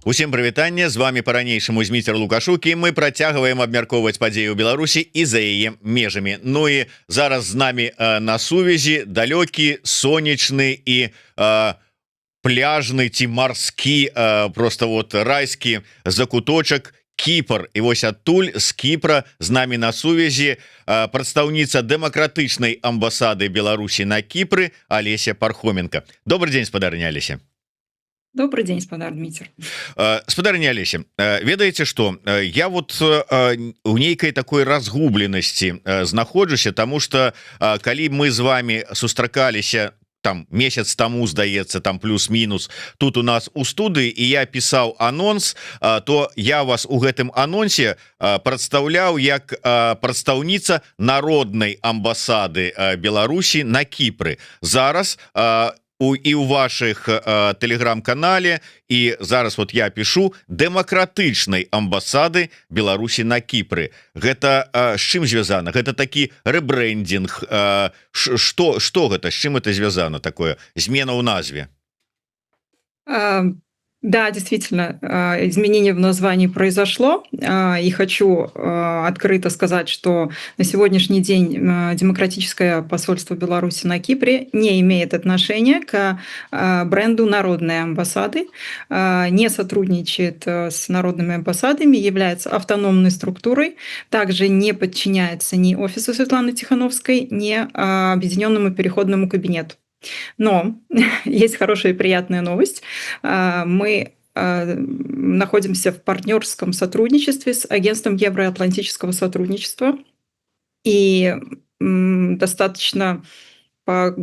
Усім прывітанне, з вами по-ранейшаму Зміцер Лукашук, і мы працягваем абмяркоўваць падзеі ў Беларусі і за яе межамі. Ну і зараз з намі на сувязі далёкі, сонечны і пляжны ці марскі, просто вот райскі закуточак Кіпр. І вось адтуль з Кіпра з намі на сувязі прадстаўніца дэмакратычнай амбасады Беларусі на Кіпры Алеся Пархоменко. Добрый дзень, спадарня Алеся. Добрый день, спадар Дмитрий. Спадарня Алеся, ведаеце што, я вот у нейкай такой разгубленасці знаходжуся, тому что калі мы з вами сустракаліся там месяц таму, здаецца, там плюс-мінус тут у нас у студыі, і я пісаў анонс, то я вас у гэтым анонсе прадстаўляў як прадстаўніца народнай амбасады Беларусі на Кіпры. Зараз і у ваших телеграм-канале, і зараз вот я пишу дэмакратычнай амбасады Беларусі на Кіпры. Гэта з чым звязана? Гэта такі рэбрэндинг. Што гэта? З чым это звязана, такое змена ў назве? Да, действительно, изменение в названии произошло, и хочу открыто сказать, что на сегодняшний день демократическое посольство Беларуси на Кипре не имеет отношения к бренду народной амбассады, не сотрудничает с народными амбассадами, является автономной структурой, также не подчиняется ни офису Светланы Тихановской, ни Объединенному переходному кабинету. Но есть хорошая и приятная новость. Мы находимся в партнерском сотрудничестве с агентством Евроатлантического сотрудничества. И достаточно по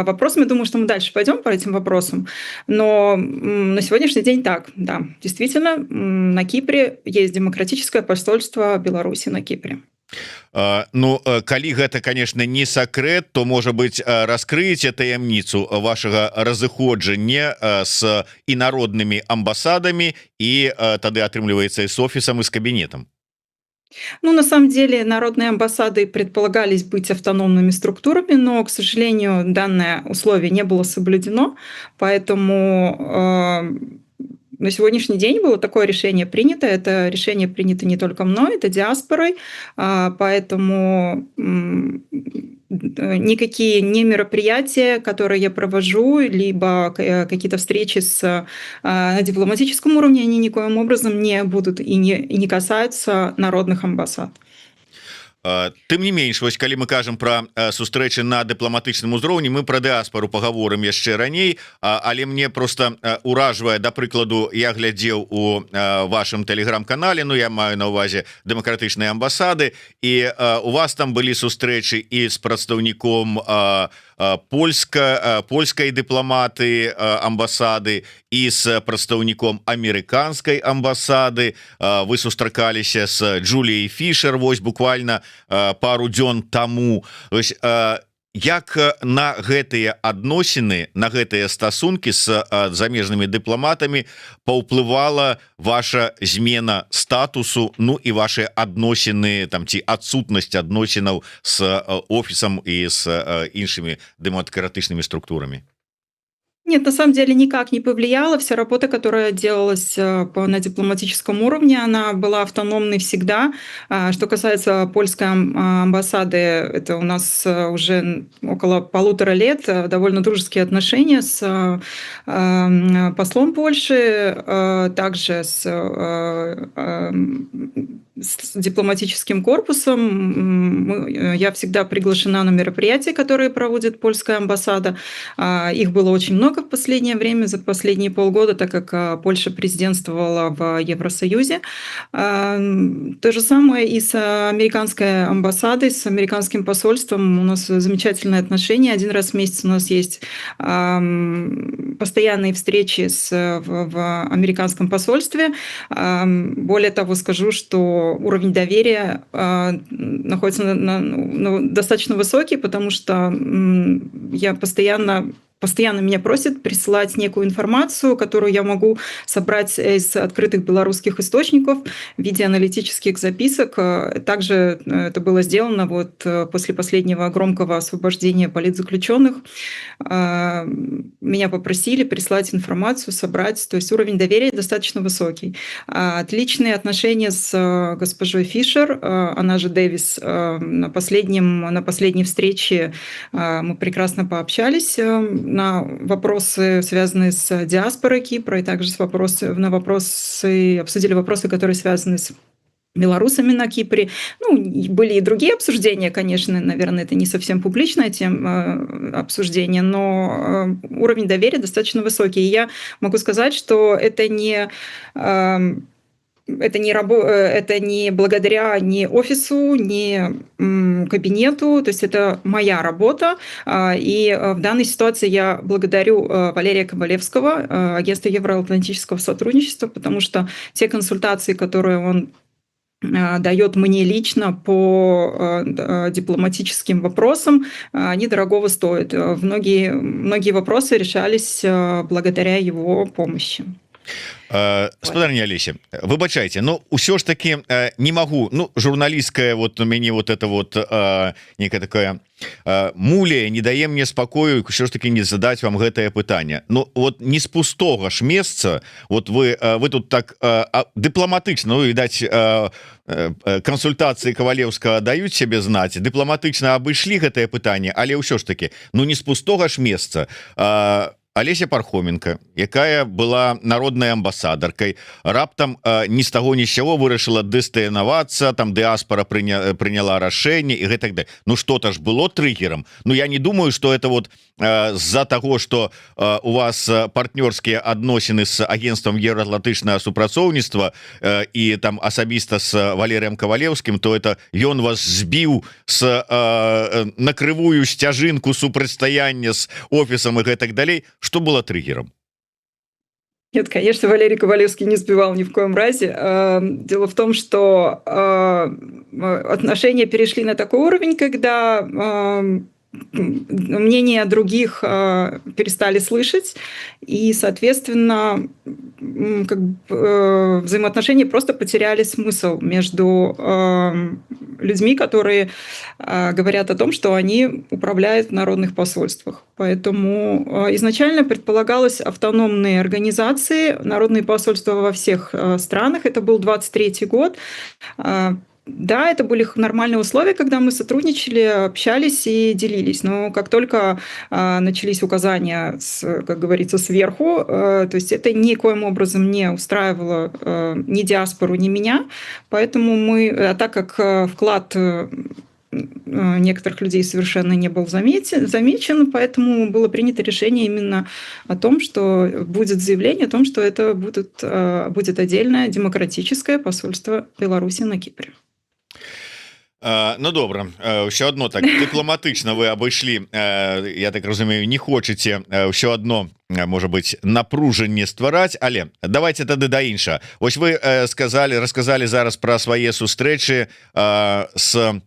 вопросам, я думаю, что мы дальше пойдем по этим вопросам. Но на сегодняшний день так, да, действительно, на Кипре есть демократическое посольство Беларуси на Кипре. Ну, калі гэта, конечно, не сакрэт, то, можа быть, раскрыеце таямніцу вашага разыходжання з інароднымі амбасадамі і тады атрымліваецца і з офісам, і з кабінетам. Ну, на самом деле, народные амбассады предполагались быть автономными структурами, но, к сожалению, данное условие не было соблюдено, поэтому на сегодняшний день было такое решение принято. Это решение принято не только мной, это диаспорой, поэтому никакие не мероприятия, которые я провожу, либо какие-то встречи на дипломатическом уровне, они никоим образом не будут и не касаются народных амбассад. Тым не менш, вось калі мы кажам пра сустрэчы на дыпламатычным узроўні, мы пра дыаспару пагаворым яшчэ раней, але мне просто уражвае, да прыкладу, я глядзеў у вашым тэлеграм-канале, ну я маю на ўвазе дэмакратычнай амбасады, і у вас там былі сустрэчы і з прадстаўніком польскай дыпламаты амбасады і з прадстаўніком амерыканскай амбасады. Вы сустракаліся з Джуліяй Фішер вось буквально пару дзён таму. Як на гэтыя адносіны, на гэтыя стасункі з замежнымі дыпламатамі паўплывала ваша змена статусу, ну і ваши адносіны там ці адсутнасць адносінаў з офісам і з іншымі дэмакратычнымі структурамі? Нет, на самом деле никак не повлияло. Вся работа, которая делалась на дипломатическом уровне, она была автономной всегда. Что касается польской амбассады, это у нас уже около 1,5 лет довольно дружеские отношения с послом Польши, также с дипломатическим корпусом. Я всегда приглашена на мероприятия, которые проводит польская амбассада. Их было очень много в последнее время, за последние полгода, так как Польша президентствовала в Евросоюзе. То же самое и с американской амбассадой, с американским посольством. У нас замечательные отношения. Один раз в месяц у нас есть постоянные встречи в американском посольстве. Более того, скажу, что уровень доверия находится достаточно высокий, потому что я постоянно меня просят присылать некую информацию, которую я могу собрать из открытых белорусских источников в виде аналитических записок. Также это было сделано вот после последнего громкого освобождения политзаключенных. меня попросили прислать информацию, собрать, то есть уровень доверия достаточно высокий. Отличные отношения с госпожой Фишер, она же Дэвис, на последней встрече мы прекрасно пообщались на вопросы, связанные с диаспорой Кипра, и также обсудили вопросы, которые связаны с белорусами на Кипре. Ну, были и другие обсуждения, конечно, наверное, это не совсем публичная тема обсуждения, но уровень доверия достаточно высокий. И я могу сказать, что это не благодаря ни офису, ни кабинету, то есть это моя работа. И в данной ситуации я благодарю Валерия Ковалевского, агентство Евроатлантического сотрудничества, потому что те консультации, которые он дает мне лично по дипломатическим вопросам, они дорогого стоят. Многие вопросы решались благодаря его помощи. Спадарня Алеся, выбачайте, но ўсё ж таки не могу, ну, журналистская вот у мяне вот это вот некая такая мулия не дае мне спакою ўсё ж таки не задать вам гэтае пытанне. Ну вот не з пустого ж месца, вот вы тут так дыпламатычна, ну, відаць, кансультацыі Кавалеўскага даюць сябе знаць, дыпламатычна абышлі гэтае пытанне, але ўсё ж таки, ну не з пустога ж месца. Олеся Пархоменко, якая была народнай амбасадаркай, раптам ні з таго ні з сяго вырашыла дыстаянавацца, там дыаспора прыняла рашэнне і гэтак далее. Ну что-то ж было триггером. Ну я не думаю, что это вот з-за того, что у вас партнёрскія адносіны з агентством Евроатлантычнага супрацоўніцтва і там асабіста з Валерыем Кавалеўскім, то это ён вас збіў на крывую сцяжынку супрацьстаяння з офісам і гэтак далей. Что было триггером? Нет, конечно, Валерий Ковалевский не сбивал ни в коем разе. Дело в том, что отношения перешли на такой уровень, когда мнения других перестали слышать, и, соответственно, взаимоотношения просто потеряли смысл между людьми, которые говорят о том, что они управляют в народных посольствах. Поэтому изначально предполагалось автономные организации, народные посольства во всех странах. Это был 23-й год. Да, это были нормальные условия, когда мы сотрудничали, общались и делились. Но как только начались указания, как говорится, сверху, то есть это никоим образом не устраивало ни диаспору, ни меня. Поэтому так как вклад некоторых людей совершенно не был замечен, поэтому было принято решение именно о том, что будет заявление о том, что это будет отдельное демократическое посольство Беларуси на Кипре. Ну добра, ўсё адно так дыпламатычна вы абышлі, я так разумею, не хочаце ўсё адно, можа быть, напружанне ствараць, але давайте тады да інша. Вось вы расказалі зараз пра свае сустрэчы з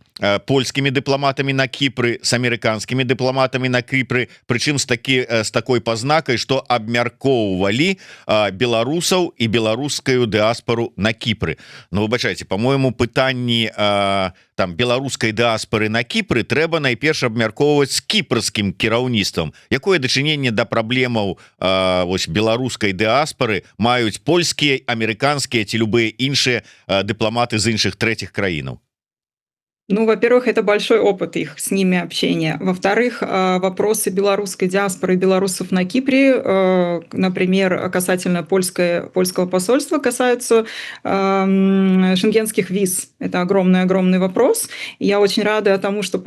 польскімі дыпламатамі на Кіпры, з амерыканскімі дыпламатамі на Кіпры, прычым з такой пазнакай, што абмяркоўвалі беларусаў і беларускую дыаспору на Кіпры. Ну выбачайце, по-моему, пытанні там беларускай дыаспоры на Кіпры трэба найперш абмяркоўваць з кіпрскім кіраўніцтвам. Якое дачыненне да праблемаў вось беларускай дыаспоры маюць польскія, амерыканскія ці любыя іншыя дыпламаты з іншых трэціх краінаў? Ну, во-первых, это большой опыт их с ними общения. Во-вторых, вопросы белорусской диаспоры, белорусов на Кипре, например, касательно польского посольства, касаются шенгенских виз. Это огромный вопрос. И я очень рада тому, что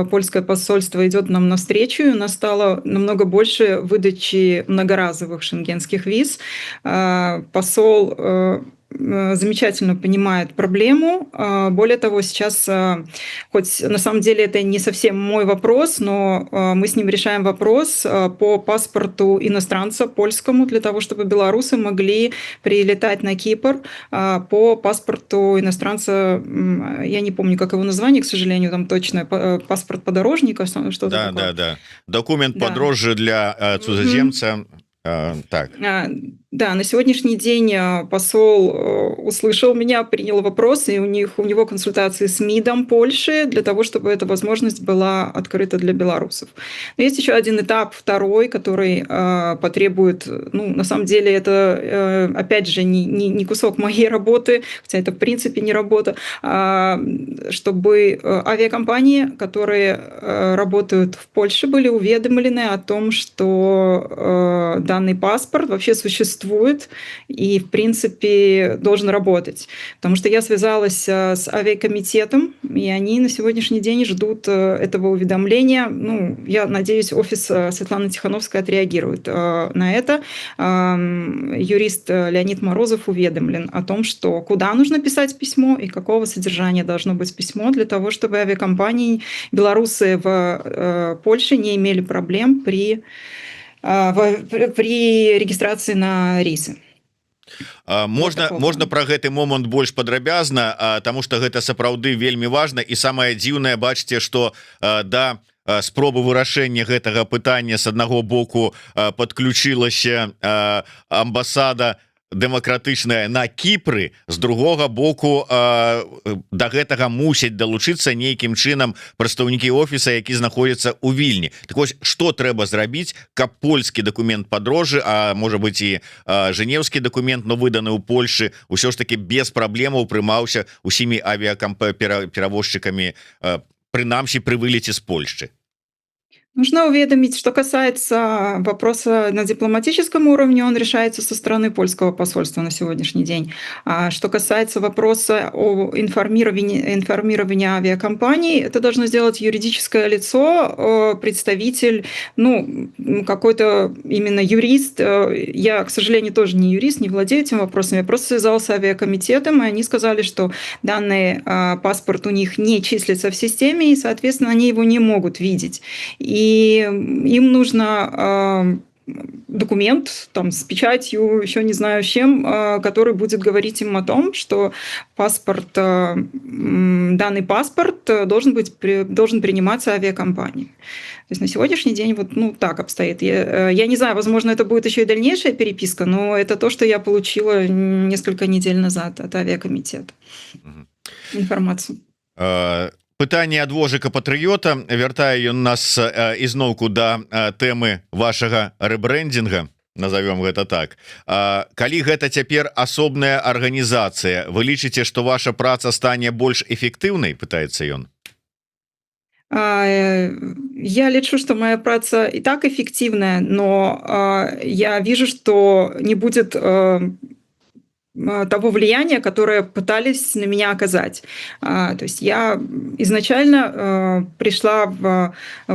польское посольство идет нам навстречу. У нас стало намного больше выдачи многоразовых шенгенских виз. Посол замечательно понимает проблему. Более того, сейчас, хоть на самом деле это не совсем мой вопрос, но мы с ним решаем вопрос по паспорту иностранца польскому, для того, чтобы белорусы могли прилетать на Кипр по паспорту иностранца, я не помню, как его название, к сожалению, там точно, паспорт подорожника, что-то такое. Да. Документ подорожжа для цудземца. Так. Да, на сегодняшний день посол услышал меня, принял вопрос, и у него консультации с МИДом Польши для того, чтобы эта возможность была открыта для белорусов. Но есть еще один этап, второй, который потребует, ну, на самом деле, это, опять же, не кусок моей работы, хотя это в принципе не работа, чтобы авиакомпании, которые работают в Польше, были уведомлены о том, что данный паспорт вообще существует и, в принципе, должен работать. Потому что я связалась с авиакомитетом, и они на сегодняшний день ждут этого уведомления. Ну, я надеюсь, офис Светланы Тихановской отреагирует на это. Юрист Леонид Морозов уведомлен о том, что куда нужно писать письмо и какого содержания должно быть письмо для того, чтобы авиакомпании, белорусы в Польше не имели проблем при регистрации на рейсы. Можна пра гэты момант больш падрабязна, таму што гэта сапраўды вельмі важна, і самае дзіўнае, бачыце, што да спробы вырашэння гэтага пытання з аднаго боку падключылася амбасада дэмакратычная на Кіпры, з другога боку да гэтага мусяць далучыцца нейкім чынам прадстаўнікі офіса, які знаходзяцца ў Вільні. Так вось, што трэба зрабіць, каб польскі дакумент падрожжы, а можа быць і жэнеўскі дакумент, но выданы ў Польшы, усё ж таки без праблемаў прымаўся усімі авіаперавозчыкамі, прынамсі пры вылеце з Польшчы? Нужно уведомить, что касается вопроса на дипломатическом уровне, он решается со стороны польского посольства на сегодняшний день. А что касается вопроса о информировании авиакомпаний, это должно сделать юридическое лицо, представитель, ну, какой-то именно юрист. Я, к сожалению, тоже не юрист, не владею этим вопросом. Я просто связалась с авиакомитетом, и они сказали, что данный паспорт у них не числится в системе, и, соответственно, они его не могут видеть. И им нужно документ там, с печатью, еще не знаю с чем, который будет говорить им о том, что паспорт, данный паспорт должен приниматься авиакомпанией. То есть на сегодняшний день вот ну, так обстоит. Я не знаю, возможно, это будет еще и дальнейшая переписка, но это то, что я получила несколько недель назад от авиакомитета. Информацию. Пытанне ад вожыка патрыёта, вяртае ён нас ізноўку да тэмы вашага рэбрэндинга, назовём гэта так. Калі гэта цяпер асобная арганізацыя, вы лічыце, што ваша праца стане больш эфектыўнай, пытаецца ён? Я лечу, что моя праца и так эффективная, но я вижу, что не будет того влияния, которое пытались на меня оказать. То есть я изначально пришла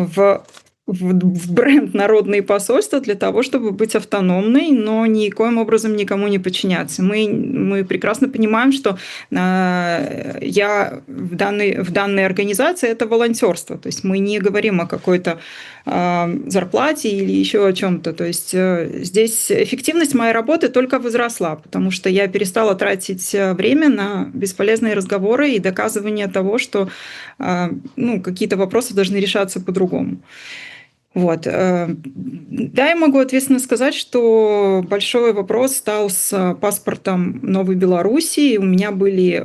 в бренд «Народные посольства» для того, чтобы быть автономной, но никоим образом никому не подчиняться. Мы прекрасно понимаем, что я в данной организации это волонтерство. То есть мы не говорим о какой-то зарплате или еще о чем-то. То есть здесь эффективность моей работы только возросла, потому что я перестала тратить время на бесполезные разговоры и доказывание того, что ну, какие-то вопросы должны решаться по-другому. Вот. Да, я могу ответственно сказать, что большой вопрос стал с паспортом Новой Белоруссии. У меня были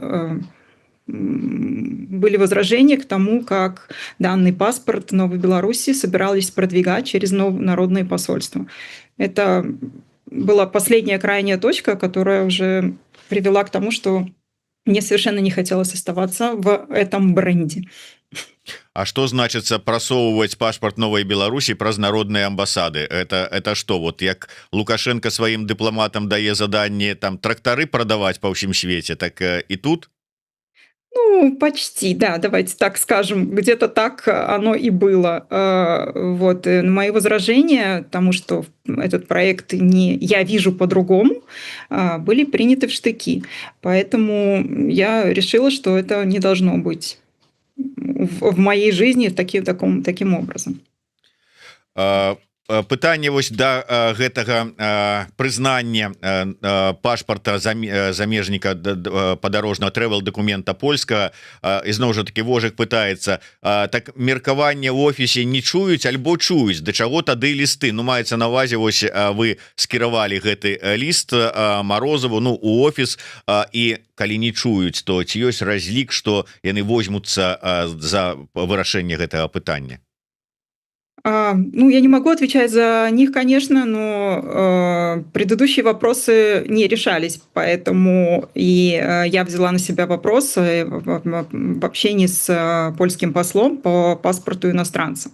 возражения к тому, как данный паспорт Новой Белоруссии собирались продвигать через народные посольства. Это была последняя крайняя точка, которая уже привела к тому, что мне совершенно не хотелось оставаться в этом бренде. А что значится просовывать паспорт Новой Беларуси праз народные амбассады? Это что, вот як Лукашенко своим дипломатам дае заданне там трактары продавать по всем свете, так и тут? Ну, почти, да, давайте так скажем, где-то так оно и было. Вот. Мои возражения тому, что этот проект я вижу по-другому, были приняты в штыки. Поэтому я решила, что это не должно быть в моей жизни таким образом. пытанне вось да гэтага прызнання пашпарта замежніка падарожнага travel документа польскага, ізноў жа таки Вожык пытаецца, так меркаванне ў офісе не чуюць альбо чуюць, да чаго тады лісты? Ну, маецца на ўвазе, вось вы скіравалі гэты ліст Марозаву, ну, у офіс, і калі не чуюць, то ці ёсць разлік, што яны возьмуцца за вырашэнне гэтага пытання? Ну, я не могу отвечать за них, конечно, но предыдущие вопросы не решались, поэтому я взяла на себя вопрос в общении с польским послом по паспорту иностранца.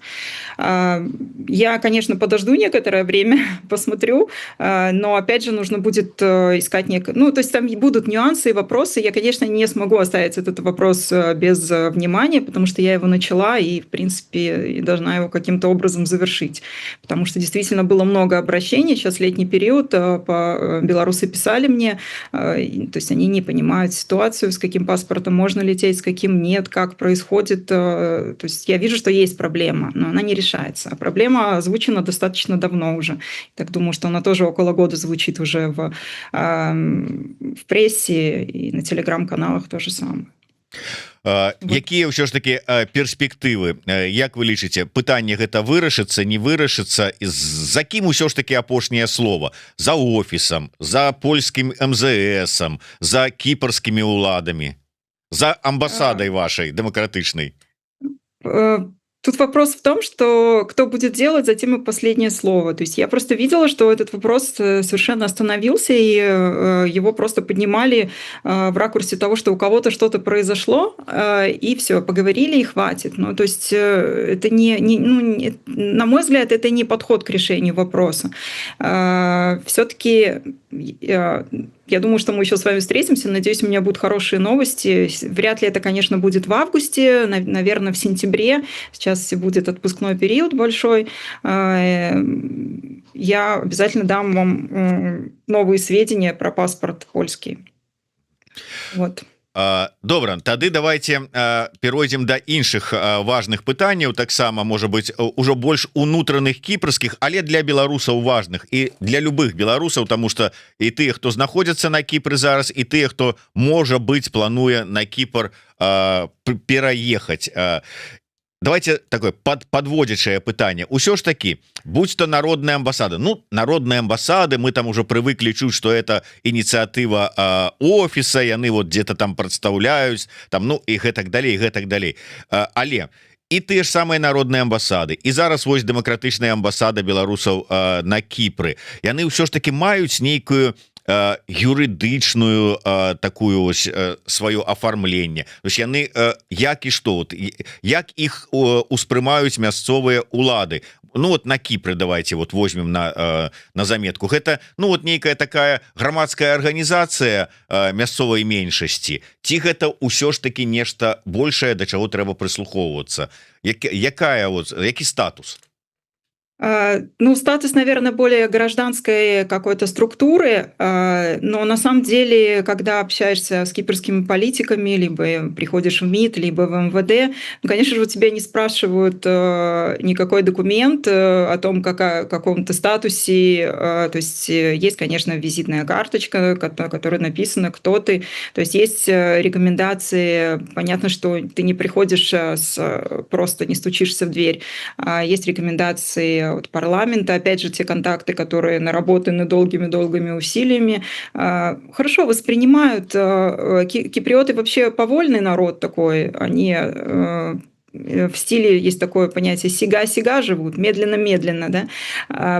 Я, конечно, подожду некоторое время, посмотрю, но опять же нужно будет искать ну, то есть там будут нюансы и вопросы. Я, конечно, не смогу оставить этот вопрос без внимания, потому что я его начала и, в принципе, должна его каким-то образом завершить. Потому что действительно было много обращений. Сейчас летний период, белорусы писали мне, то есть они не понимают ситуацию, с каким паспортом можно лететь, с каким нет, как происходит. То есть я вижу, что есть проблема, но она не решается. А проблема озвучена достаточно давно уже. Так думаю, что она тоже около года звучит уже в прессе и на телеграм-каналах то же самое. Якія ўсё ж таки перспектывы, як вы лічыце, пытанне гэта вырашыцца, не вырашыцца, за кім усё ж таки апошняе слово? За офісам, за польскім МЗСам, за кіпрскімі ўладамі, за амбасадай вашай дэмакратычнай? Тут вопрос в том, что кто будет делать, затем и последнее слово. То есть я просто видела, что этот вопрос совершенно остановился, и его просто поднимали в ракурсе того, что у кого-то что-то произошло, и все, поговорили, и хватит. Ну, то есть это не, на мой взгляд, это не подход к решению вопроса. Все-таки я думаю, что мы еще с вами встретимся. Надеюсь, у меня будут хорошие новости. Вряд ли это, конечно, будет в августе, наверное, в сентябре. Сейчас будет отпускной период большой. Я обязательно дам вам новые сведения про паспорт польский. Вот. Добра, тады давайте перайдзем да іншых важных пытанняў, таксама можа быць ужо больш унутраных кіпрскіх, але для беларусаў важных і для любых беларусаў, тому что і тыя, хто знаходзяцца на Кіпры зараз, і тыя, хто можа быць плануе на Кіпр пераехаць. Давайте такое подводзячае пытанне. Усё ж таки, будь то народная амбасада, ну, народные амбасады, мы там уже привыкли чуць, что это инициатива офиса, яны вот где-то там представляюць, там, ну, и гэтак далей, гэтак далей. Але і тыя ж самыя народныя амбасады, і зараз вось дэмакратычная амбасада беларусаў на Кіпры, яны ўсё ж таки маюць нейкую юрыдычную такую ось сваё афармленне. Яны як і што, як іх успрымаюць мясцовыя улады. Ну вот на Кіпры давайте вот возьмем на заметку. Гэта ну вот нейкая такая грамадская арганізацыя мясцовай меншасці. Ці гэта ўсё ж таки нешта большае, да чаго трэба прыслухоўвацца? Які статус? Ну, статус, наверное, более гражданской какой-то структуры, но на самом деле, когда общаешься с кипрскими политиками, либо приходишь в МИД, либо в МВД, ну, конечно же, у тебя не спрашивают никакой документ о том, каком-то статусе, то есть есть, конечно, визитная карточка, которая написана, кто ты, то есть есть рекомендации, понятно, что ты не приходишь, просто не стучишься в дверь, есть рекомендации от парламента, опять же, те контакты, которые наработаны долгими усилиями, хорошо воспринимают. Киприоты вообще повольный народ такой, они в стиле есть такое понятие «сига-сига» живут, медленно-медленно, да?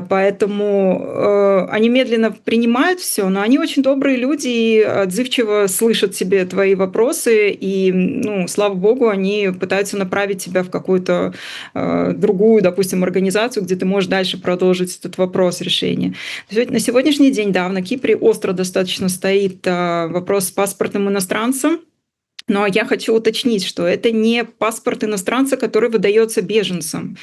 Поэтому они медленно принимают все, но они очень добрые люди и отзывчиво слышат себе твои вопросы, и, ну, слава богу, они пытаются направить тебя в какую-то другую, допустим, организацию, где ты можешь дальше продолжить этот вопрос решения. На сегодняшний день, да, на Кипре остро достаточно стоит вопрос с паспортным иностранцем. Но я хочу уточнить, что это не паспорт иностранца, который выдается беженцам,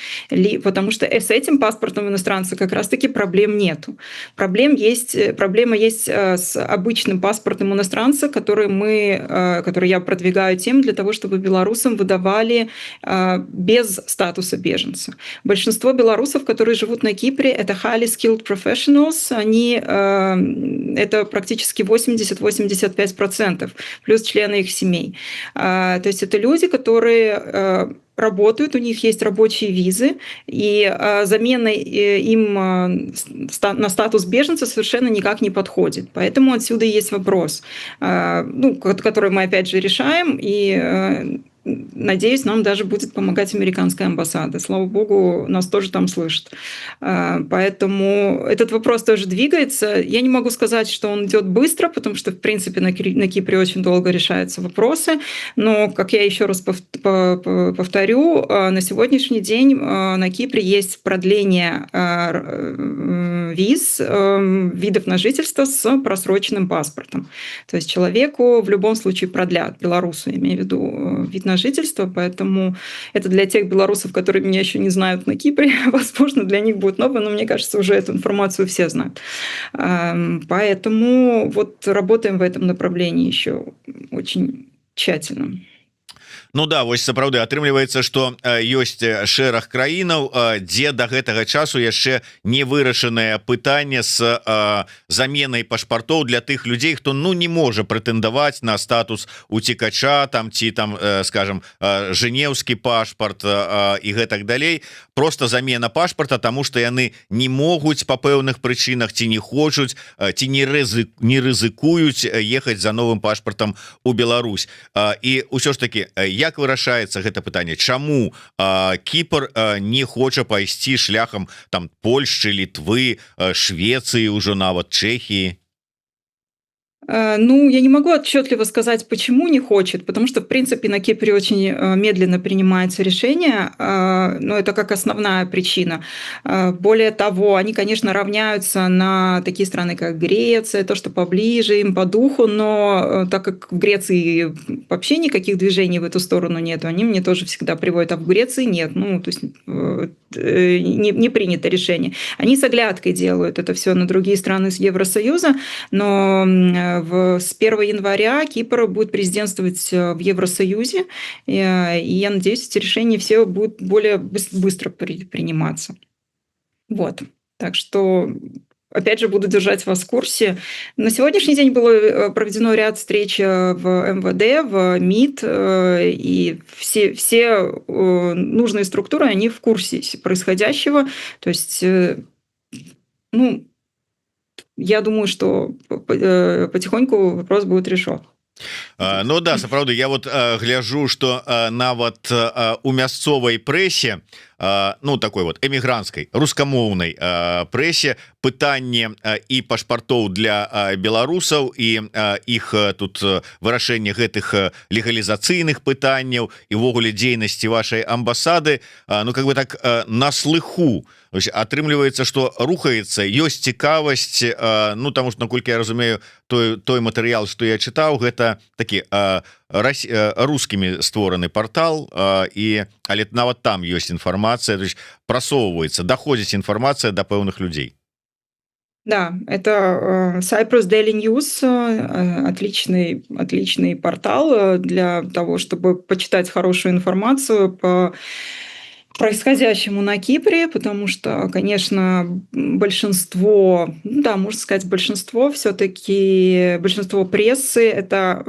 потому что с этим паспортом иностранца как раз-таки проблем нету. Проблема есть с обычным паспортом иностранца, который я продвигаю тем для того, чтобы белорусам выдавали без статуса беженца. Большинство белорусов, которые живут на Кипре, это highly skilled professionals, это практически 80-85%, плюс члены их семей. То есть это люди, которые работают, у них есть рабочие визы, и замена им на статус беженца совершенно никак не подходит. Поэтому отсюда есть вопрос, который мы опять же решаем, и надеюсь, нам даже будет помогать американская амбассада. Слава богу, нас тоже там слышат. Поэтому этот вопрос тоже двигается. Я не могу сказать, что он идет быстро, потому что, в принципе, на Кипре очень долго решаются вопросы. Но, как я еще раз повторю, на сегодняшний день на Кипре есть продление виз, видов на жительство с просроченным паспортом. То есть человеку в любом случае продлят, белорусу, имею в виду, вид на жительство, поэтому это для тех белорусов, которые меня еще не знают на Кипре, возможно, для них будет ново, но мне кажется, уже эту информацию все знают. Поэтому вот работаем в этом направлении еще очень тщательно. Ну да, вось сапраўды атрымліваецца, што ёсць шэраг краінаў, дзе да гэтага часу яшчэ не вырашанае пытанне з заменай пашпартоў для тых людзей, хто не можа прэтэндаваць на статус уцекача там ці там, скажем, жэнеўскі пашпарт і гэтак далей. Просто замена пашпарта, таму што яны не могуць па пэўных прычынах ці не хочуць ці не рызыкуюць ехаць за новым пашпартам у Беларусь. І ўсё ж таки, як вырашаецца гэта пытанне, чаму Кіпр не хоча пайсці шляхам там Польшчы, Літвы, Швецыі, ўжо нават Чэхіі? Я не могу отчетливо сказать, почему не хочет, потому что, в принципе, на Кипре очень медленно принимается решение, но это как основная причина. Более того, они, конечно, равняются на такие страны, как Греция, то, что поближе им по духу, но так как в Греции вообще никаких движений в эту сторону нет, они мне тоже всегда приводят, а в Греции нет, то есть не принято решение. Они с оглядкой делают это все на другие страны с Евросоюза, но с 1 января Кипр будет президентствовать в Евросоюзе, и я надеюсь, эти решения все будут более быстро приниматься. Вот. Так что, опять же, буду держать вас в курсе. На сегодняшний день было проведено ряд встреч в МВД, в МИД, и все нужные структуры, они в курсе происходящего. То есть, я думаю, что потихоньку вопрос будет решен. Ну да, сапраўды, я вот гляжу, что нават у мясцовай прэсе, такой вот эмігранцкай рускамоўнай прэсе пытанне і пашпартоў для беларусаў і іх тут вырашэнне гэтых легалізацыйных пытанняў і ввогуле дзейнасці вашай амбасады, как бы так на слыху атрымліваецца, што рухаецца, ёсць цікавасць, таму што, наколькі я разумею, той матэрыял, што я чытаў, гэта такі рускімі створаны портал, але нават там ёсць інфармацыя, то есть прасоўваецца, даходзіць інфармацыя да пэўных людзей. Да, это Cyprus Daily News, отличный портал для того, чтобы почитать хорошую информацию по происходящему на Кипре, потому что, конечно, большинство, можно сказать, большинство прессы, это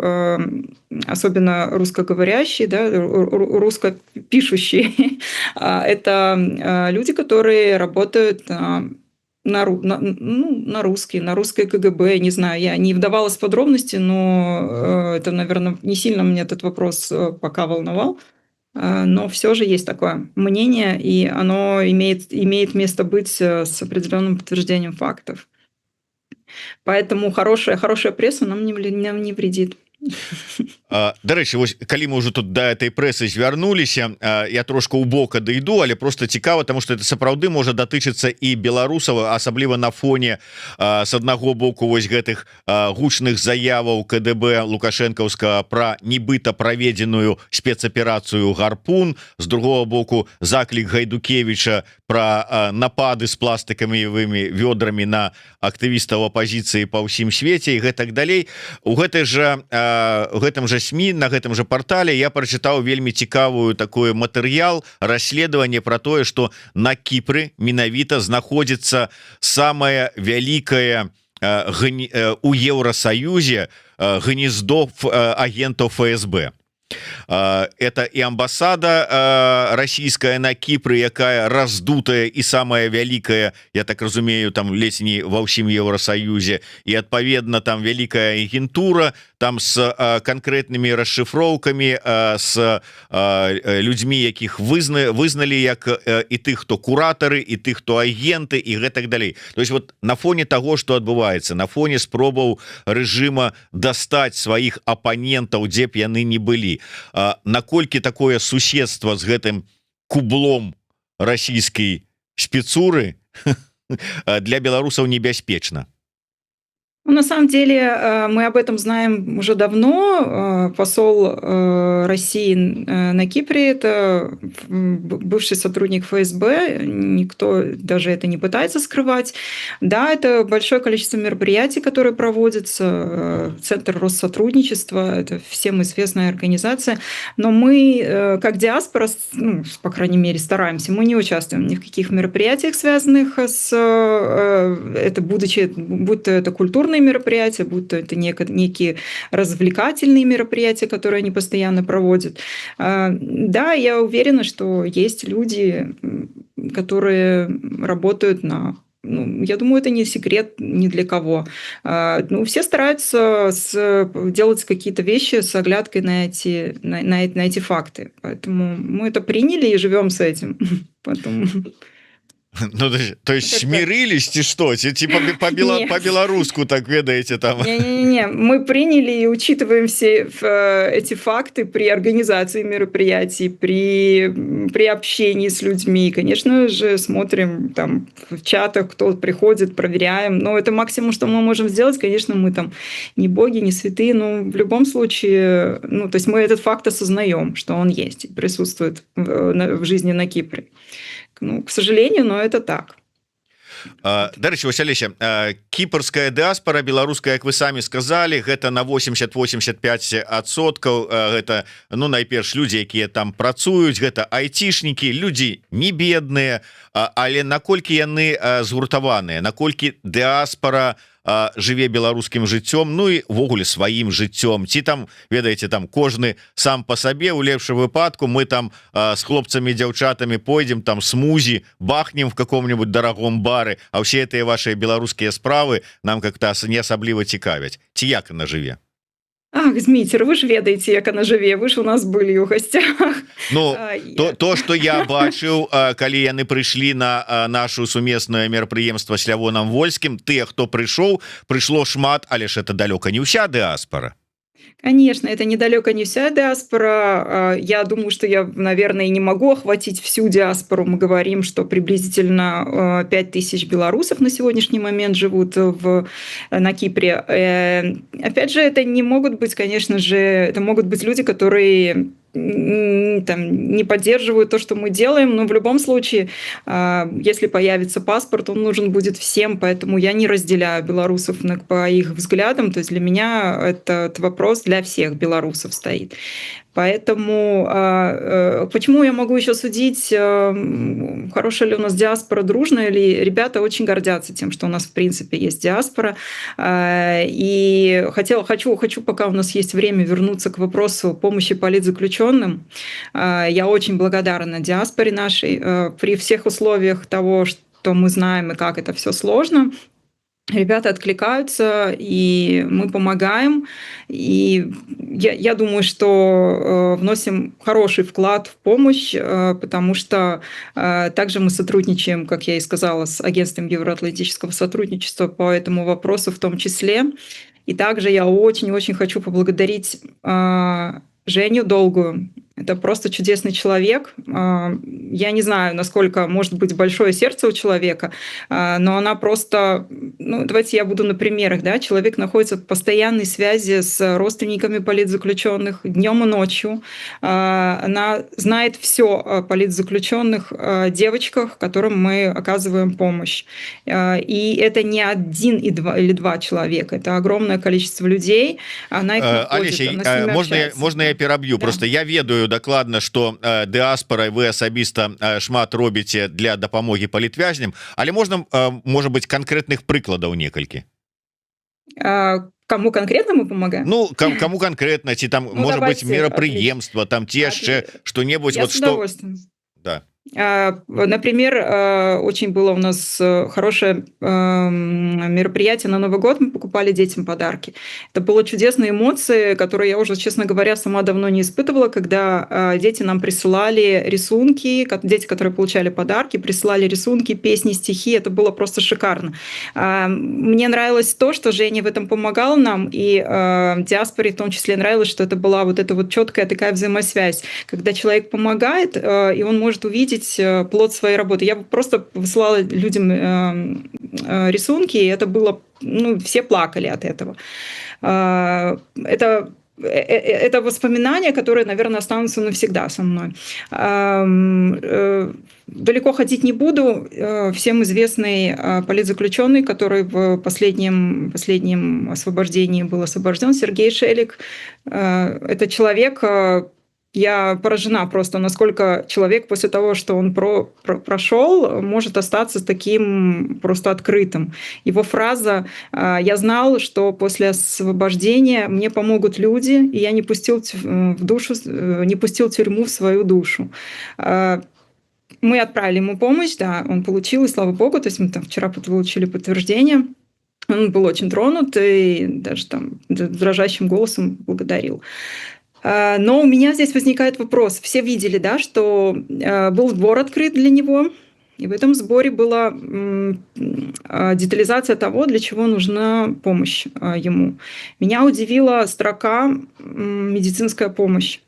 особенно русскоговорящие, русскопишущие, это люди, которые работают на русской КГБ, не знаю, я не вдавалась в подробности, но это, наверное, не сильно меня этот вопрос пока волновал. Но все же есть такое мнение, и оно имеет место быть с определенным подтверждением фактов. Поэтому хорошая пресса нам не вредит. Дарэчы, вось калі мы ўжо тут да этой прэсы звярнуліся, я трошку ў бок адыйду, але просто цікава, тому что это сапраўды можа датычыцца і беларусаў, асабліва на фоне з аднаго боку вось гэтых гучных заяваў КДБ лукашэнкаўскага пра нібыта праведзеную спецаперацыю гарпун, з другого боку заклік Гайдукевіча пра напады з пластыкамівымі вёдрамі на актывістаў апазіцыі па ўсім свеце і гэтак далей. У гэтым жа СМИ, на гэтым же портале я прочитал вельмі цікавую такое матэрыял, расследование про тое, что на Кипре менавіта знаходзіцца самое вялікае у Евросоюзе гнездо агентов ФСБ. Это и амбассада российская на Кипре, якая раздутая и самая вялікая, я так разумею, там ледзь не ва ўсім Евросоюзе, и адпаведна там вялікая агентура, там с конкретными расшифровками, с людьми, якіх вызнали як и тых, кто куратары, и тых, кто агенты, и гэтак далей. То есть вот на фоне того, что отбывается, на фоне спробаў режима достать своих оппонентов, дзе б яны не былі, наколькі такое суседство с гэтым кублом российской спецуры для белорусов небяспечна? На самом деле мы об этом знаем уже давно. Посол России на Кипре – это бывший сотрудник ФСБ, никто даже это не пытается скрывать. Да, это большое количество мероприятий, которые проводятся, Центр Россотрудничества, это всем известная организация, но мы, как диаспора, ну, по крайней мере, стараемся, мы не участвуем ни в каких мероприятиях, связанных с, это будь то это культурные мероприятия, будь то это некие развлекательные мероприятия, которые они постоянно проводят. Да, я уверена, что есть люди, которые работают на... Ну, я думаю, это не секрет ни для кого. Ну, все стараются делать какие-то вещи с оглядкой на эти факты. Поэтому мы это приняли и живем с этим. Поэтому... Ну, то есть смирились, ці что? Типа по-белоруску так ведаете там? Не, мы приняли и учитываем все эти факты при организации мероприятий, при общении с людьми. Конечно же, смотрим там в чатах, кто приходит, проверяем. Но это максимум, что мы можем сделать. Конечно, мы там не боги, не святые, но в любом случае, ну, то есть мы этот факт осознаем, что он есть, присутствует в жизни на Кипре. Ну, к сожалению, но это так. Дарэчы, Василіся, кіпрская дыаспора беларуская, як вы самі сказалі, гэта на 80-85%. Гэта, ну, найперш людзі, якія там працуюць, гэта айцішнікі, людзі не бедныя, але наколькі яны згуртаваныя, наколькі дыаспора жыве беларускім жыццём, ну і ввогуле сваім жыццём, ці там, ведаеце, там кожны сам по сабе, у лепшым выпадку мы там с хлопцамі, дзяўчатамі пойдзем там смузі, бахнем в каком-нибудь дорогом бары, а ўсе гэтыя ваши беларускія справы нам как-то не асабліва цікавяць. Ці як яна жыве? Ах, Зміцер, вы ж ведаеце, як она жыве, вы ж у нас былі ў гасцях. Ну, то, что я бачыў, калі яны прыйшлі на нашу сумеснае мерапрыемства с Лявонам Вольскім, тыя, хто прыйшло шмат, але ж это далёка не ўся дыаспора. Конечно, это недалеко не вся диаспора. Я думаю, что я, наверное, не могу охватить всю диаспору. Мы говорим, что приблизительно 5000 белорусов на сегодняшний момент живут на Кипре. Опять же, это не могут быть, конечно же, это могут быть люди, которые там, не поддерживают то, что мы делаем, но в любом случае, если появится паспорт, он нужен будет всем, поэтому я не разделяю белорусов по их взглядам, то есть для меня этот вопрос для всех белорусов стоит. Поэтому почему я могу еще судить, хорошая ли у нас диаспора, дружная ли? Ребята очень гордятся тем, что у нас в принципе есть диаспора. И хочу, пока у нас есть время, вернуться к вопросу помощи политзаключенным. Я очень благодарна диаспоре нашей. При всех условиях того, что мы знаем и как это все сложно, ребята откликаются, и мы помогаем. И я думаю, что вносим хороший вклад в помощь, потому что также мы сотрудничаем, как я и сказала, с агентством Евроатлантического сотрудничества по этому вопросу в том числе. И также я очень-очень хочу поблагодарить Женю Долгую. Это просто чудесный человек. Я не знаю, насколько может быть большое сердце у человека, но она просто... Ну, давайте я буду на примерах. Да? Человек находится в постоянной связи с родственниками политзаключенных днем и ночью. Она знает все о политзаключенных девочках, которым мы оказываем помощь. И это не один или два человека. Это огромное количество людей. Она их находит, Алеся, она с ними общается. можна я пераб'ю? Да. Просто я ведаю дакладна, што дыаспара вы асабіста шмат робіце для дапамогі палітвязням, але можа быць канкрэтных прыкладаў некалькі. Кому конкретно мы помогаем? Ну, кому конкретно, ці там можа быць давайте, мерапрыемства, там ці яшчэ што-небудзь, Я вот с што... удовольствием. Да. Например, очень было у нас хорошее мероприятие на Новый год, мы покупали детям подарки. Это были чудесные эмоции, которые я уже, честно говоря, сама давно не испытывала, когда дети нам присылали рисунки, дети, которые получали подарки, присылали рисунки, песни, стихи, это было просто шикарно. Мне нравилось то, что Женя в этом помогал нам, и диаспоре в том числе нравилось, что это была вот эта вот четкая такая взаимосвязь, когда человек помогает, и он может увидеть плод своей работы. Я просто высылала людям рисунки, и это было... Ну, все плакали от этого. Это воспоминания, которые, наверное, останутся навсегда со мной. Далеко ходить не буду. Всем известный политзаключенный, который в последнем освобождении был освобожден, Сергей Шелик. Это человек... Я поражена просто, насколько человек после того, что он прошел, может остаться таким просто открытым. Его фраза «Я знал, что после освобождения мне помогут люди, и я не пустил тюрьму в свою душу». Мы отправили ему помощь, да, он получил, и слава богу, то есть мы там вчера получили подтверждение. Он был очень тронут и даже там дрожащим голосом благодарил. Но у меня здесь возникает вопрос. Все видели, да, что был сбор открыт для него, и в этом сборе была детализация того, для чего нужна помощь ему. Меня удивила строка «медицинская помощь».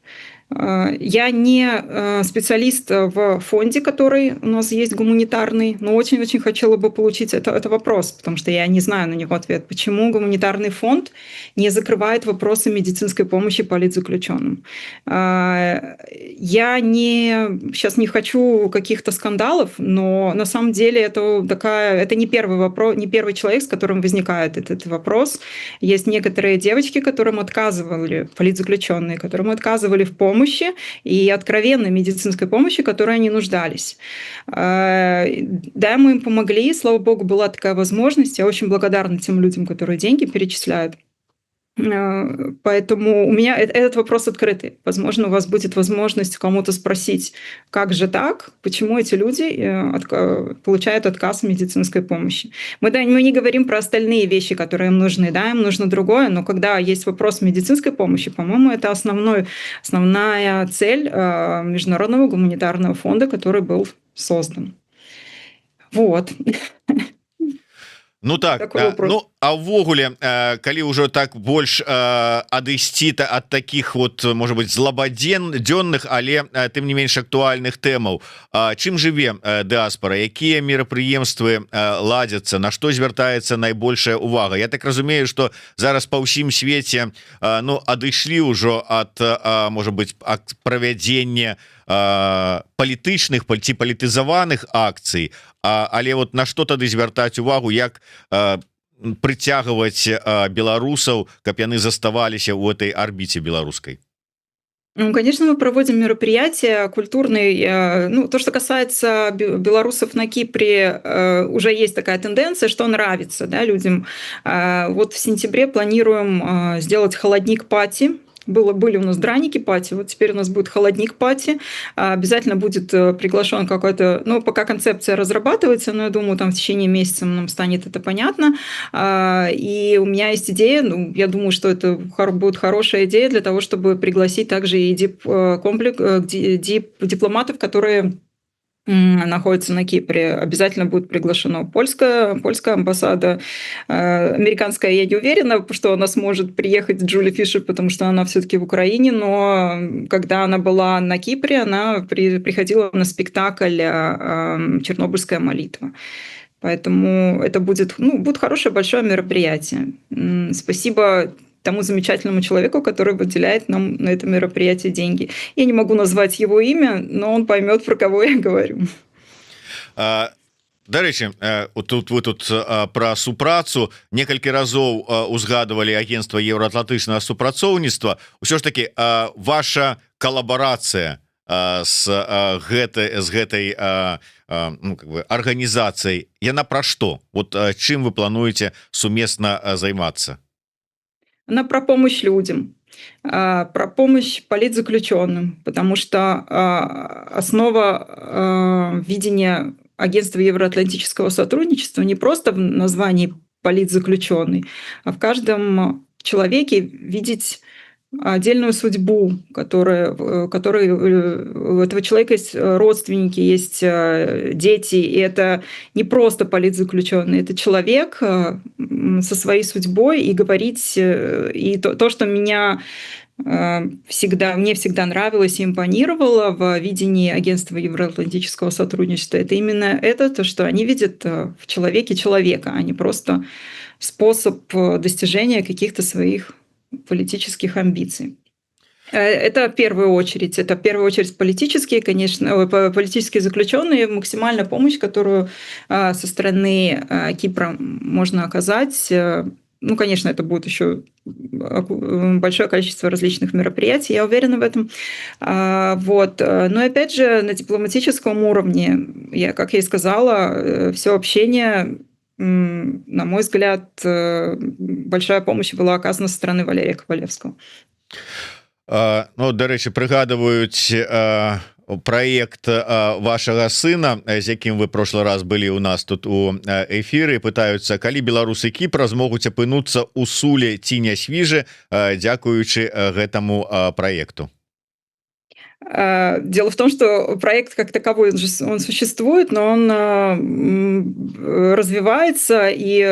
Я не специалист в фонде, который у нас есть гуманитарный, но очень-очень хотела бы получить это вопрос, потому что я не знаю на него ответ. Почему гуманитарный фонд не закрывает вопросы медицинской помощи политзаключенным? Я сейчас не хочу каких-то скандалов, но на самом деле это не первый вопрос, не первый человек, с которым возникает этот вопрос. Есть некоторые девочки, которым отказывали, политзаключенные, которым отказывали в помощи, и откровенной медицинской помощи, в которой они нуждались. Да, мы им помогли, слава богу, была такая возможность. Я очень благодарна тем людям, которые деньги перечисляют. Поэтому у меня этот вопрос открытый. Возможно, у вас будет возможность кому-то спросить, как же так, почему эти люди получают отказ в медицинской помощи. Мы не говорим про остальные вещи, которые им нужны, да, им нужно другое, но когда есть вопрос медицинской помощи, по-моему, это основная цель Международного гуманитарного фонда, который был создан. Вот. Ну так, ну а ўвогуле калі ўжо так больш адысці ад таких вот, может быть, злабадзённых, але тым не менш актуальных тэмаў, чым жыве дыаспара, якія мерапрыемствы ладзяцца, на што звяртаецца найбольшая увага? Я так разумею, что зараз па ўсім свеце ну адышлі ўжо ад, может быть, правядзення палітычных ці палітызаваных акцый, але вот на што тады звяртаць увагу, як прыцягваць беларусаў, каб яны заставаліся ў этой арбіце беларускай? Ну, конечно, мы проводим мероприятия культурные. Ну, то, что касается белорусов на Кипре, уже есть такая тенденция, что нравится, да, людям. Вот в сентябре планируем сделать холодник-пати. Были у нас драники-пати, вот теперь у нас будет холодник-пати. Обязательно будет приглашен какой-то... Ну, пока концепция разрабатывается, но я думаю, там в течение месяца нам станет это понятно. И у меня есть идея, ну, я думаю, что это будет хорошая идея для того, чтобы пригласить также и дипломатов, которые находится на Кипре, обязательно будет приглашена польская амбассада. Американская, я не уверена, что она сможет приехать, Джули Фишер, потому что она все-таки в Украине, но когда она была на Кипре, она приходила на спектакль «Чернобыльская молитва». Поэтому это будет хорошее большое мероприятие. Спасибо тому замечательному человеку, который выделяет нам на это мероприятие деньги. Я не могу назвать его имя, но он поймет, про кого я говорю. Дарэчы, тут вы тут пра супрацу некалькі разоў узгадывалі агентства еўраатлантычнага супрацоўніцтва. Усё ж таки ваша калабарацыя с гэтай арганізацыяй, яна пра што? Вот чым вы плануеце сумесна займацца? Она про помощь людям, про помощь политзаключенным, потому что основа видения агентства евроатлантического сотрудничества не просто в названии политзаключенный, а в каждом человеке видеть отдельную судьбу, у этого человека есть родственники, есть дети, и это не просто политзаключенный, это человек со своей судьбой, и говорить, и то, что мне всегда нравилось и импонировало в видении агентства евроатлантического сотрудничества, это именно это, то, что они видят в человеке человека, а не просто способ достижения каких-то своих политических амбиций. Это в первую очередь. Это в первую очередь политические, конечно, политические заключенные, максимальная помощь, которую со стороны Кипра можно оказать. Ну, конечно, это будет еще большое количество различных мероприятий, я уверена в этом. Вот. Но опять же, на дипломатическом уровне, как я и сказала, все общение, на мой взгляд, большая помощь была оказана со стороны Валерия Ковалевского. Ну, дарэчы, прыгадываюць проект вашага сына, з якім вы прошлый раз былі у нас тут у эфіры, пытаюцца, калі беларусы Кіпра змогуць апынуцца ў суле ці не свіжы, дзякуючы гэтаму проекту. Дело в том, что проект как таковой, он существует, но он развивается, и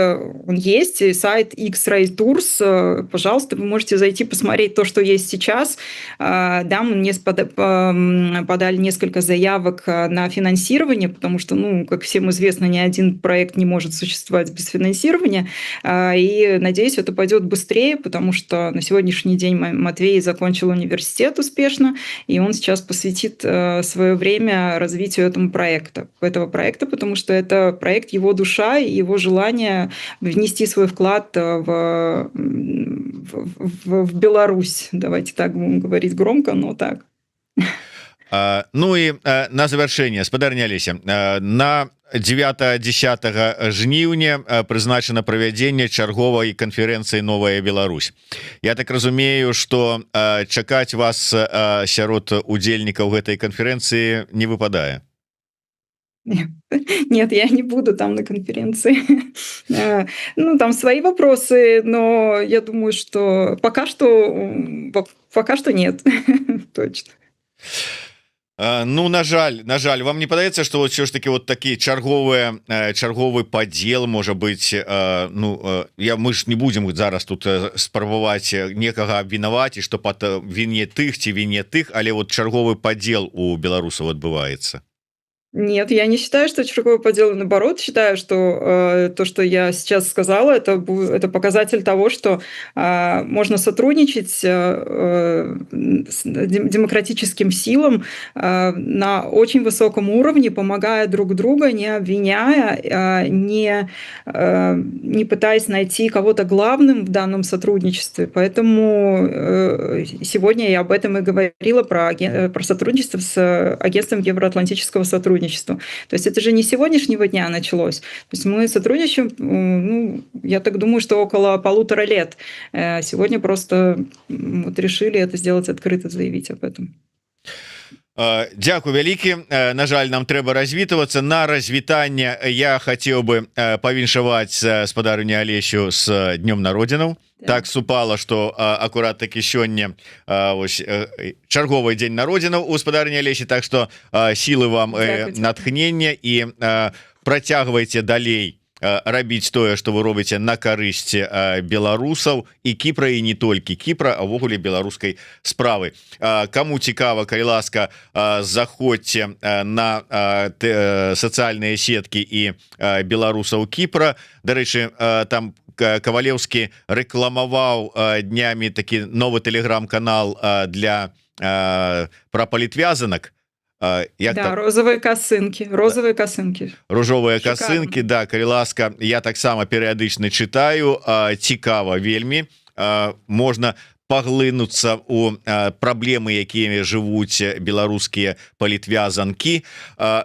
он есть, и сайт X-Ray Tours, пожалуйста, вы можете зайти посмотреть то, что есть сейчас. Да, мы подали несколько заявок на финансирование, потому что, ну, как всем известно, ни один проект не может существовать без финансирования, и, надеюсь, это пойдет быстрее, потому что на сегодняшний день Матвей закончил университет успешно, и он сейчас посвятит свое время развитию этого проекта, потому что это проект его душа и его желание внести свой вклад в Беларусь. Давайте так будем говорить громко, но так. Ну и на завершение, спадарня Алеся, на 9-10 жніўня прызначана правядзенне чарговай канферэнцыі «Новая Беларусь». Я так разумею, что чакаць вас сярод удзельнікаў гэтай канферэнцыі не выпадае. Нет, я не буду там на конференции. Ну, там свои вопросы, но я думаю, что пока что нет, точно. Ну, на жаль, вам не падаецца, што ўсё ж таки вот такі чарговы падзел можа быць, мы ж не будзем зараз тут спрабаваць некага абвінаваціць, што пад віне тых ці віне тых, але вот чарговы падзел у беларусаў адбываецца. Нет, я не считаю, что чарговый подел, наоборот, считаю, что то, что я сейчас сказала, это показатель того, что можно сотрудничать с демократическим силам на очень высоком уровне, помогая друг другу, не обвиняя, не пытаясь найти кого-то главным в данном сотрудничестве. Поэтому сегодня я об этом и говорила, про сотрудничество с агентством евроатлантического сотрудничества. То есть это же не с сегодняшнего дня началось. То есть мы сотрудничаем, ну, я так думаю, что около 1,5 лет. Сегодня просто вот решили это сделать открыто, заявить об этом. Дзякуй вялікі. На жаль, нам трэба развітвацца. На развітанне я хацеў бы павіншаваць спадарню Алесю з днём народзінаў. Так супала, што акурат такі сёння чарговы дзень народзінаў у спадарні Алесі. Так што сілы вам, натхнення, і працягвайце далей рабіць тое, што вы робіце на карысць беларусаў і Кіпра, і не толькі Кіпра, а ўвогуле беларускай справы. Каму цікава, калі ласка, заходзьце на сацыяльныя сеткі і беларусаў Кіпра. Дарэчы, там Кавалеўскі рэкламаваў днямі такі новы тэлеграм-канал для пра палітвязанак. Розовые косынки, ружовыя косынки. Да, калі ласка, я таксама перыядычна читаю, цікава вельмі, можна паглынуцца у праблемы, якімі жывуць беларускія палітвязанкі.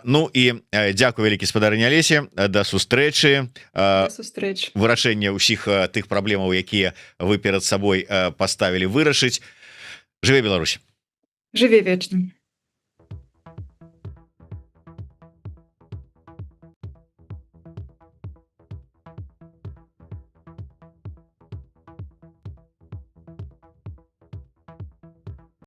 Ну і дзякуй вялікі, спадарня Алеся, да сустрэчы, вырашэння ўсіх тых праблемаў, якія вы перад сабой паставілі, вырашыць. Жыве Беларусь, жыве вечна.